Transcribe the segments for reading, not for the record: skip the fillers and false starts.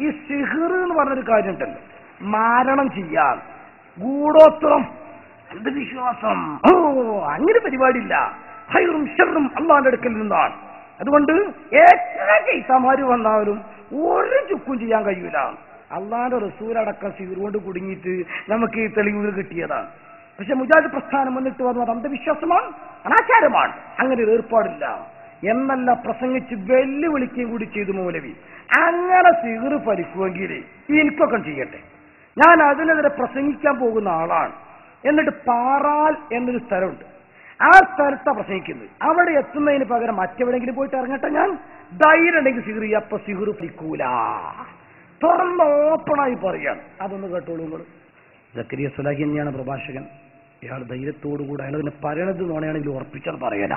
ഈ സിഹിർ എന്ന് പറഞ്ഞൊരു കാര്യമുണ്ടല്ലോ, മാരണം ചെയ്യാൻ, ഗൂഢോത്രം, അന്ധവിശ്വാസം, അങ്ങനെ പരിപാടിയില്ല. ഹൈറും ഷർറും അള്ളാന്റെ അടുക്കൽ നിന്നാണ്. അതുകൊണ്ട് എത്ര ചൈത്താമാര് വന്നാലും ഒരു ചുക്കും ചെയ്യാൻ കഴിയൂല. അള്ളാന്റെ റസൂലടക്കം സിഹിർ കൊണ്ട് കുടുങ്ങിയിട്ട് നമുക്ക് ഈ തെളിവുകൾ കിട്ടിയതാണ്. പക്ഷെ മുജാഹിദ് പ്രസ്ഥാനം വന്നിട്ട് വന്നത് അന്ധവിശ്വാസമാണ്, അനാചാരമാണ്, അങ്ങനെ ഒരു ഏർപ്പാടില്ല എന്നല്ല പ്രസംഗിച്ച് വെല്ലുവിളിക്കുകയും കൂടി ചെയ്തു മൗലവി. അങ്ങനെ സിഹിർ ഫലിക്കുമെങ്കിൽ എനിക്കൊക്കെ ചെയ്യട്ടെ, ഞാൻ അതിനെതിരെ പ്രസംഗിക്കാൻ പോകുന്ന ആളാണ്. എന്നിട്ട് പാറാൽ എന്നൊരു സ്ഥലമുണ്ട്, ആ സ്ഥലത്താണ് പ്രസംഗിക്കുന്നത്. അവിടെ എത്തുന്നതിന് പകരം മറ്റെവിടെയെങ്കിലും പോയിട്ട് ഇറങ്ങട്ടെ, ഞാൻ ധൈര്യം ഉണ്ടെങ്കിൽ സിഹിർ ചെയ്യാം. അപ്പൊ സിഹിർ ഫലിക്കൂല, തുറന്ന് ഓപ്പണായി പറയാണ്. അതൊന്ന് കേട്ടോളൂ നിങ്ങൾ. സക്കരിയ സ്വലാഹി തന്നെയാണ് പ്രഭാഷകൻ. ഇയാൾ ധൈര്യത്തോടുകൂടെ അയാൾ പിന്നെ പറയണത് നോണയാണെങ്കിൽ ഉറപ്പിച്ചാൽ പറയല.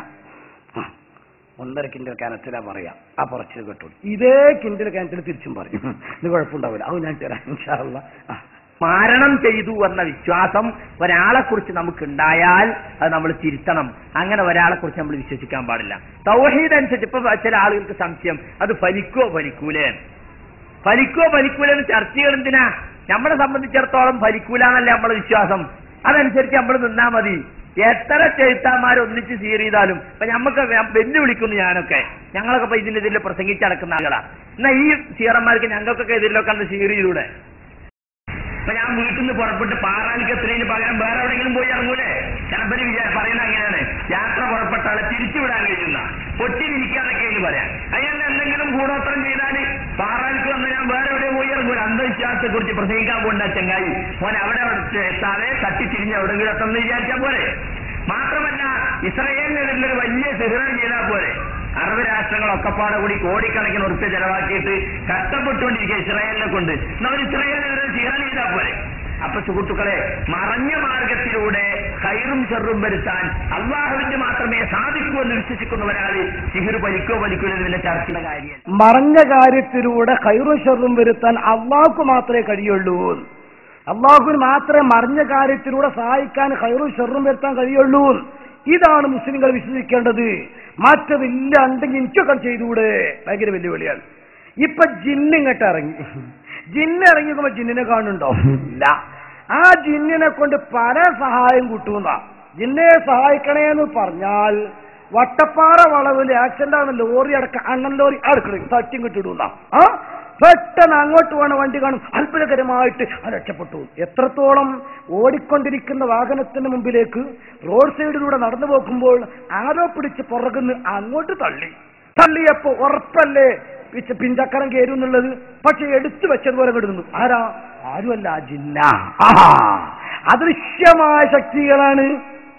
1.5 കിൻഡൽ കാനത്തിലാ പറയാ, ആ പറച്ചിൽ കേട്ടോളൂ. ഇതേ കിൻഡൽ കാനത്തിൽ തിരിച്ചും പറയും, ഇത് കുഴപ്പമുണ്ടാവില്ല. അത് ഞാൻ തരാം ഇൻഷാ അല്ലാഹ്. മാരണം ചെയ്തു എന്ന വിശ്വാസം ഒരാളെ കുറിച്ച് നമുക്കുണ്ടായാൽ അത് നമ്മൾ തിരുത്തണം. അങ്ങനെ ഒരാളെ കുറിച്ച് നമ്മൾ വിശ്വസിക്കാൻ പാടില്ല. തൗഹീദ് അനുസരിച്ച് ഇപ്പൊ ചില ആളുകൾക്ക് സംശയം, അത് ഫലിക്കോ ഫലിക്കൂലേ, ഫലിക്കോ ഫലിക്കൂലെന്ന് ചർച്ചകൾ എന്തിനാ? നമ്മളെ സംബന്ധിച്ചിടത്തോളം ഫലിക്കൂല എന്നല്ല നമ്മളെ വിശ്വാസം. അതനുസരിച്ച് നമ്മൾ നിന്നാ മതി. എത്ര ചെഴുത്താന്മാർ ഒന്നിച്ച് സീർ ചെയ്താലും ഇപ്പൊ നമുക്ക് വെല്ലുവിളിക്കുന്നു. ഞങ്ങളൊക്കെ ഇപ്പൊ ഇതിനെതിരെ പ്രസംഗിച്ചടക്കുന്ന ആളുകളാ. എന്നാ ഈ സീറന്മാർക്ക് ഞങ്ങൾക്കൊക്കെ എതിരിലൊക്കെ അന്ന് സീർ ചെയ്തൂടെ? അപ്പൊ ഞാൻ വീട്ടിൽ നിന്ന് പുറപ്പെട്ട് പാറാലിക്ക് എത്തുന്നതിന് പകരം വേറെ എവിടെയെങ്കിലും പോയി ഇറങ്ങൂലേ? ചമ്പരി പറയുന്നത് അങ്ങനെയാണ്. യാത്ര പുറപ്പെട്ട ആളെ തിരിച്ചുവിടാൻ കഴിയുന്ന ഒറ്റിരിക്കാന്നൊക്കെ എന്ന് പറയാം. അയാൾ എന്തെങ്കിലും ഗൂഢോത്രം ചെയ്താൽ പാറാലിക്ക് വന്ന് ഞാൻ വേറെ എവിടെ പോയി ഇറങ്ങൂല. അന്ധവിശ്വാസത്തെ കുറിച്ച് പ്രസംഗിക്കാൻ പോകണ്ട ചങ്ങായി, മോൻ അവിടെ എത്താതെ തട്ടിത്തിരിഞ്ഞ് എവിടെയെങ്കിലും എത്തുമെന്ന് വിചാരിച്ചാൽ പോലെ. മാത്രമല്ല ഇസ്രായേലിനെതിരെ വലിയ സിഹ്റം ചെയ്താൽ പോലെ. അറബ് രാഷ്ട്രങ്ങളൊക്കെപ്പാടെ കൂടി കോടിക്കണക്കിന് ഉറുപ്പ്യ ചെലവാക്കിയിട്ട് കഷ്ടപ്പെട്ടുകൊണ്ടിരിക്കുക ഇസ്രായേലിനെ കൊണ്ട്. നമ്മൾ ഇസ്രായേലിനെതിരെ സിഹ്റം ചെയ്താൽ പോലെ. അപ്പൊ സുഹൃത്തുക്കളെ, മറഞ്ഞ മാർഗത്തിലൂടെ ഖൈറും ഷർറും വരുത്താൻ അള്ളാഹുവിന്റെ മാത്രമേ സാധിക്കൂ എന്ന് വിശ്വസിക്കുന്ന ഒരാൾ സിഹിർ ഫലിക്കോ ഫലിക്കോ എന്നതിന്റെ ചർച്ചയുടെ കാര്യം. മറഞ്ഞ കാര്യത്തിലൂടെ ഖൈറും ഷർറും വരുത്താൻ അള്ളാഹുക്ക് മാത്രമേ കഴിയുള്ളൂ. അള്ളാഹുവിന് മാത്രമേ മറിഞ്ഞ കാര്യത്തിലൂടെ സഹായിക്കാൻ ഖൈറും ഷർറും വരുത്താൻ കഴിയുള്ളൂ. ഇതാണ് മുസ്ലിങ്ങൾ വിശ്വസിക്കേണ്ടത്. മറ്റതില്ല ഉണ്ടെങ്കിൽ എനിക്കൊക്കെ ചെയ്തുകൂടെ? ഭയങ്കര വെല്ലുവിളിയാണ്. ഇപ്പൊ ജിന്നിങ്ങട്ട് ഇറങ്ങി, ജിന്നിറങ്ങിക്കുമ്പോ ജിന്നിനെ കാണുന്നുണ്ടോ? ഇല്ല. ആ ജിന്നിനെ കൊണ്ട് പല സഹായം കിട്ടുന്ന. ജിന്നെ സഹായിക്കണേന്ന് പറഞ്ഞാൽ വട്ടപ്പാറ വളവിൽ ആക്സിഡന്റ് ആണ്, ലോറി അടക്കം അണ്ണൻ ലോറി അടുക്കളയും തട്ടിയും കിട്ടിടുന്ന. പെട്ടെന്ന് അങ്ങോട്ട് പോണ വണ്ടി കാണും, അത്ഭുതകരമായിട്ട് അത് രക്ഷപ്പെട്ടു. എത്രത്തോളം ഓടിക്കൊണ്ടിരിക്കുന്ന വാഹനത്തിന് മുമ്പിലേക്ക് റോഡ് സൈഡിലൂടെ നടന്നു പോകുമ്പോൾ ആരോ പിടിച്ച് പുറകുന്ന് അങ്ങോട്ട് തള്ളിയപ്പോ ഉറപ്പല്ലേ പിഞ്ചക്കരം കയറും എന്നുള്ളത്. പക്ഷെ എടുത്തു വെച്ചതുപോലെ കിടന്നു. ആരുമല്ല, ജിന്ന. അദൃശ്യമായ ശക്തികളാണ്.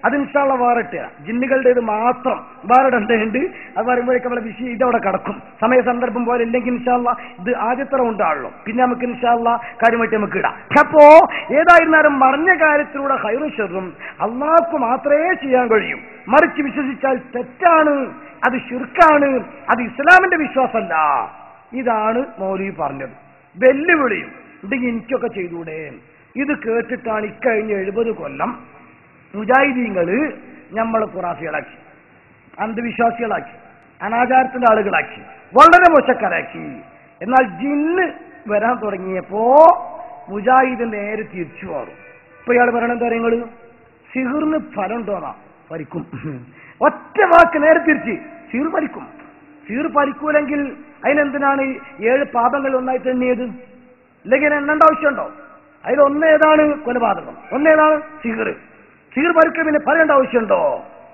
അത് ഇൻഷാള്ള വേറിട്ട് ജിന്നുകളുടേത് മാത്രം വേറിടേണ്ടതുണ്ട്. അത് പറയുമ്പോഴേക്കും നമ്മളെ വിഷയം ഇതവിടെ കിടക്കും. സമയ സന്ദർഭം പോലെ ഇല്ലെങ്കിൽ ഇൻഷാള്ള ഇത് ആദ്യത്തെ റൗണ്ടാണല്ലോ, പിന്നെ നമുക്ക് ഇൻഷാള്ള കാര്യമായിട്ട് നമുക്ക് ഇടാം. അപ്പോ ഏതായിരുന്നാലും മറിഞ്ഞ കാര്യത്തിലൂടെ ഖൈറും ഷർറും അള്ളാഹ്ക്ക് മാത്രമേ ചെയ്യാൻ കഴിയും. മറിച്ച് വിശ്വസിച്ചാൽ തെറ്റാണ്, അത് ശിർക്കാണ്, അത് ഇസ്ലാമിന്റെ വിശ്വാസമല്ല. ഇതാണ് മൗലവി പറഞ്ഞത്. വെല്ലുവിളിയും ഉണ്ടെങ്കിൽ എനിക്കൊക്കെ ചെയ്തൂടെ? ഇത് കേട്ടിട്ടാണ് ഇക്കഴിഞ്ഞ 70 കൊല്ലം മുജാഹിദീങ്ങള് നമ്മളെ ഖുറാഫികളാക്കി, അന്ധവിശ്വാസികളാക്കി, അനാചാരത്തിന്റെ ആളുകളാക്കി, വളരെ മോശക്കാരാക്കി. എന്നാൽ ജിന്ന് വരാൻ തുടങ്ങിയപ്പോ മുജാഹിദ് നേരെ തിരിച്ചു മാറും. ഇപ്പൊ ഇയാൾ പറയണ കാര്യങ്ങള് സിഹിറിന് ഫലം ഉണ്ടോന്നാ? ഫലിക്കും. ഒറ്റ വാക്ക് നേരെ തിരിച്ച് സിഹിർ ഫലിക്കും. സിഹിർ ഫലിക്കൂലെങ്കിൽ അതിനെന്തിനാണ് 7 പാപങ്ങൾ ഒന്നായിട്ട് എണ്ണിയത്? അല്ലെങ്കിൽ എണ്ണേണ്ട ആവശ്യമുണ്ടോ? അതിലൊന്നേതാണ് കൊലപാതകം, ഒന്നേതാണ് സിഹിർ. സിഹിർ ഫലിക്കുക പിന്നെ പറയേണ്ട ആവശ്യമുണ്ടോ?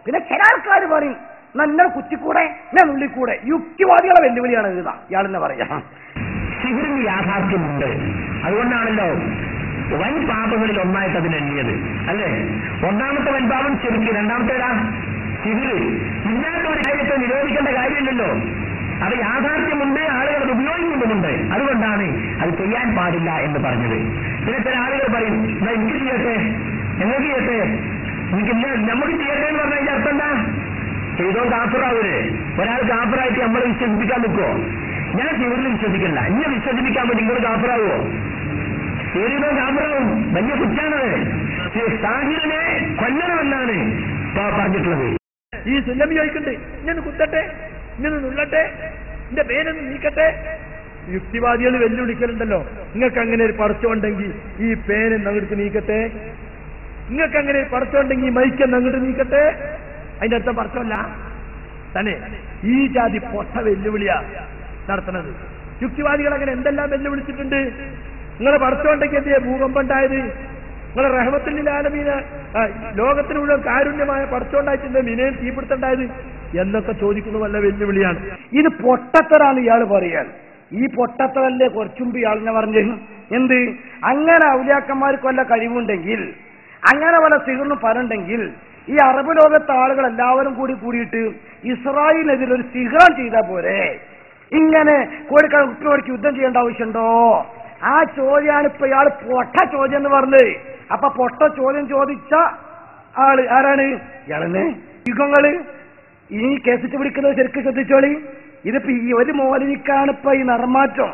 പിന്നെ ചില ആൾക്കാർ പറയും എന്നെ കുത്തിക്കൂടെ, ഞാൻ ഉള്ളിക്കൂടെ. യുക്തിവാദികളെ വെല്ലുവിളിയാണ് ഇയാളെന്നെ പറയാം. സിഹിറിന് യാഥാർത്ഥ്യമുണ്ട്. അതുകൊണ്ടാണല്ലോ വൻ പാപങ്ങളിൽ ഒന്നായിട്ട് അതിനെണ്ണിയത് അല്ലേ? ഒന്നാമത്തെ വൻപാപം ശരിക്ക്, രണ്ടാമത്തേതാ സിഹിർ. ഇല്ലാത്ത ഒരു കാര്യത്തെ നിരോധിക്കേണ്ട കാര്യമില്ലല്ലോ. അത് യാഥാർത്ഥ്യമുണ്ട്, ആളുകൾ അത് ഉപയോഗിക്കുന്നുമുണ്ട്. അതുകൊണ്ടാണ് അത് ചെയ്യാൻ പാടില്ല എന്ന് പറഞ്ഞത്. പിന്നെ ചില ആളുകൾ പറയും എനിക്ക് ചെയ്യട്ടെ, ഞങ്ങൾക്ക് ചെയ്യട്ടെ, എനിക്കില്ല നമുക്ക് ചെയ്യട്ടെ എന്ന് പറഞ്ഞു കഴിഞ്ഞാൽ അർത്ഥം എന്താ? ചെയ്തോ കാഫിറാവൂലേ? ഒരാൾ കാഫിറായിട്ട് നമ്മളെ വിശ്വസിപ്പിക്കാൻ നിൽക്കുവോ? ഞാൻ സിഹിറിൽ വിശ്വസിക്കില്ല, എന്നെ വിശ്വസിപ്പിക്കാൻ വേണ്ടി നിങ്ങൾ കാഫിറാവോ? ചെയ്തോ കാഫിറാവും, വലിയ കുറ്റാണത്. സാഹിറിനെ കൊല്ലണമെന്നാണ് പറഞ്ഞിട്ടുള്ളത്. ഈ സുന്നമി ചോദിക്കണ്ടേ, ഞാൻ കുത്തട്ടെ, ഇങ്ങനെ നുള്ളട്ടെ, എന്റെ പേരൊന്ന് നീക്കട്ടെ, യുക്തിവാദികൾ വെല്ലുവിളിക്കലുണ്ടല്ലോ, നിങ്ങൾക്ക് അങ്ങനെ ഒരു പടച്ചുണ്ടെങ്കിൽ ഈ പേനെന്ന് അങ്ങോട്ട് നീക്കട്ടെ, നിങ്ങൾക്ക് അങ്ങനെ ഒരു പടച്ചുണ്ടെങ്കിൽ ഈ മൈക്കെന്ന് അങ്ങോട്ട് നീക്കട്ടെ. അതിന്റെ അർത്ഥം പടച്ചമല്ല തന്നെ. ഈ ജാതി പൊട്ട വെല്ലുവിളിയാ നടത്തുന്നത്. യുക്തിവാദികൾ അങ്ങനെ എന്തെല്ലാം വെല്ലുവിളിച്ചിട്ടുണ്ട്. നിങ്ങളെ പടച്ചുണ്ടെങ്കിൽ എന്തിയാ ഭൂകമ്പം ഉണ്ടായത്? നിങ്ങളെ റഹ്മത്തുൽ ആലമീന ലോകത്തിന് മുഴുവൻ കാരുണ്യമായ പടച്ചുണ്ടായിട്ടുണ്ട്, മിനയിൽ തീപിടുത്തുണ്ടായത് എന്നൊക്കെ ചോദിക്കുന്ന വല്ല വെല്ലുവിളിയാണ്. ഇത് പൊട്ടത്തരാണ് ഇയാൾ പറയാൻ. ഈ പൊട്ടത്തരല്ലേ കുറച്ചുമ്പ് ഇയാളിനെ പറഞ്ഞു എന്ത് അങ്ങനെ ഔലിയാക്കന്മാർക്ക് വല്ല കഴിവുണ്ടെങ്കിൽ, അങ്ങനെ വല്ല സിഹറിനും പരണ്ടെങ്കിൽ ഈ അറബ് ലോകത്തെ ആളുകൾ എല്ലാവരും കൂടിയിട്ട് ഇസ്രായേലിനെതിരെ ഒരു സിഹ്റാൻ ചെയ്താൽ പോരെ? ഇങ്ങനെ കോടിക്കണക്കിന് യുദ്ധം ചെയ്യേണ്ട ആവശ്യമുണ്ടോ? ആ ചോദ്യമാണ് ഇപ്പൊ ഇയാൾ പൊട്ട ചോദ്യം എന്ന് പറഞ്ഞത്. അപ്പൊ പൊട്ട ചോദ്യം ചോദിച്ച ആള് ആരാണ്? ഇയാളെന്നെ. യുഗങ്ങള് ഈ കേസിട്ട് പിടിക്കുന്നത് ശരിക്കും ശ്രദ്ധിച്ചോളി. ഇതിപ്പോ ഈ ഒരു മൗലവിക്കാണ് ഇപ്പൊ ഈ നിർമാറ്റം.